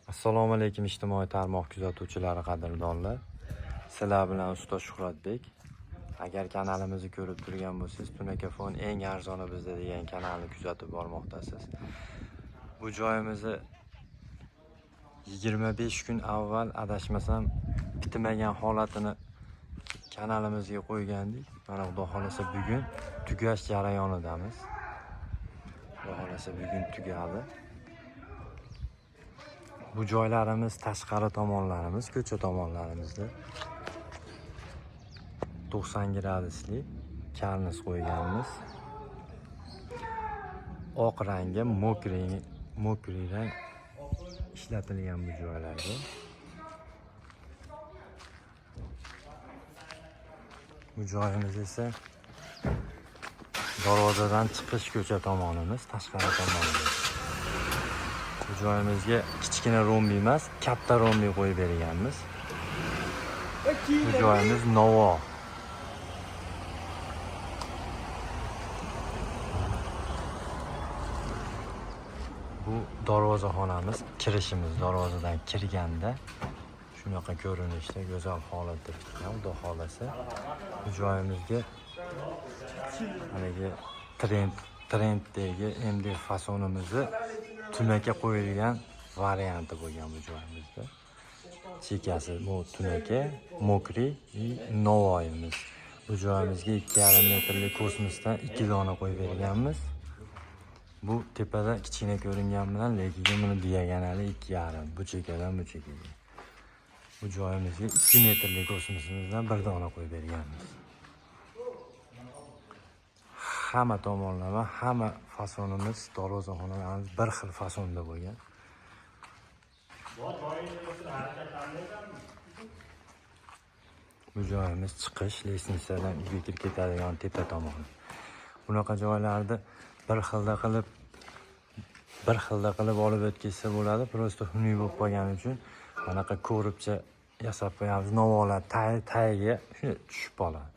Assalomu alaykum ijtimoiy tarmoq kuzatuvchilari, qadrdonlar. Sizlar bilan ustoz Shuhratbek. Agar kanalimizni ko'rib turgan bo'lsangiz, Tunakafon eng arzoni bizda degan kanalni kuzatib bormoqdasiz. Bu joyimizni 25 kun avval adashmasam bitmagan holatini kanalimizga qo'ygandik. Mana xudo xolasa bugun tugash jarayonidamiz. Xudo xolasa bugun tugadi. Bu joylarimiz tashqari tomonlarimiz, ko'cha tomonlarimizda 90 gradusli karniz qo'yganmiz. Oq rangi, mokriy rang ishlatilgan bu joylarga. Bu joyimiz esa darvozadan chiqish ko'cha tomonimiz, tashqari tomonimiz. Bu joyimizga kichkina rombi emas, katta rombi qo'yib berganmiz. Bu joyimiz Novo. Bu darvozaxonamiz, kirishimiz darvozadan kirganda shunaqa ko'rinishda go'zal holatda bitgan. Xudo xolasa bu joyimizga haligi trenddagi MDF fasonimizni tunaka qo'yilgan varianti bo'lgan bu joyimizda. Chekasi bu tunaka, mokriy va novoyimiz. Bu joyimizga 2,5 metrlik kosmosdan 2 dona qo'yib berganmiz. Bu tepada kichkina ko'ringan bilan, lekin buni diagonali 2,5, bu chekadan bu chekaga. Bu joyimizga 2 metrlik kosmosimizdan 1 dona qo'yib berganmiz. Hamma tomonlama, hamma fasonimiz, darvozaxonalarimiz bir xil fasonda bo'lgan. Bu joyimiz chiqish lestnitsadan uyga kirib ketadigan tepa tomoni. Bunaqa joylarda bir xilda qilib olib o'tkazsa bo'ladi. Prosta xunuk bo'lib qolgani uchun bunaqa ko'ribcha yasab qo'yamiz. Novolar tagiga tushib qoladi.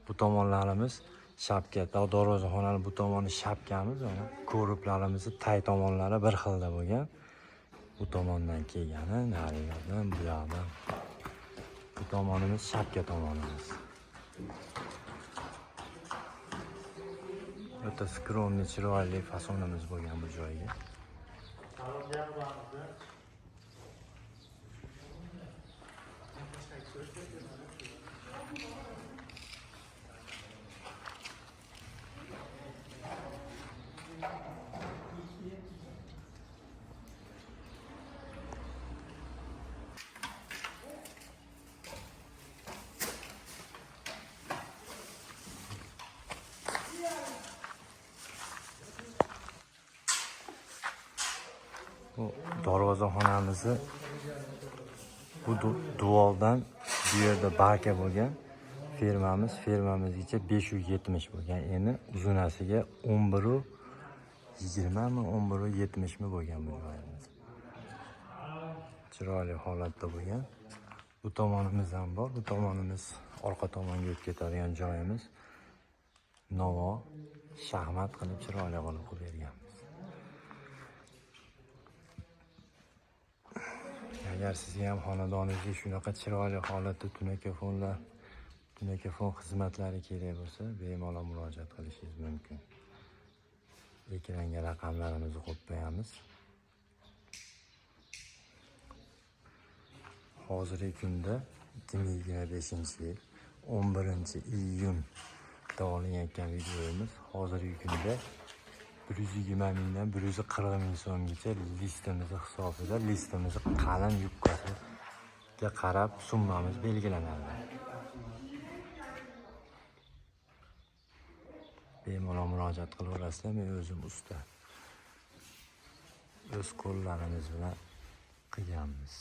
Bu tomonlarimiz shapka, darvozaxonaning bu tomoni shapkamiz, mana ko'riblarimiz tay tomonlari bir xilda bo'lgan. Bu tomondan kelgani, nariyoqdan, bu yoqdan. Bu tomonimiz shapka tomonimiz. O'ta skromli, chiroyli fasonimiz bo'lgan bu joyga. Bu darvozaxonamizni bu duvaldan bu yerda barka bo'lgan. Fermamizgacha 570 bo'lgan. Endi uzunasiga 11,20 mi, 11,70 mi bo'lgan bu joyimiz. Chiroyli holatda bo'lgan. Bu tomonimiz ham bor. Bu tomonimiz orqa tomonga o'tib ketadigan joyimiz. Novo shaxmat qilib chiroyli qilib berganmiz. Agar sizga ham xonadoningizga shunaqa chiroyli holatda Tunakafon xizmatlari kerak bo'lsa, bemalol murojaat qilishingiz mumkin. Ekranga raqamlarimizni qo'yib qo'yamiz. Hozirgi kunda 2025-yil 11-iyunda olingan videomiz. Hozirgi kunda 120 mingdan 140 ming so'mgacha listimiz hisobida, listimiz qalin yubkasiga qarab summamiz belgilanadi. Bemalol murojaat qilaverasizlar. Men o'zim usta. O'z qo'llarimiz bilan qilganmiz.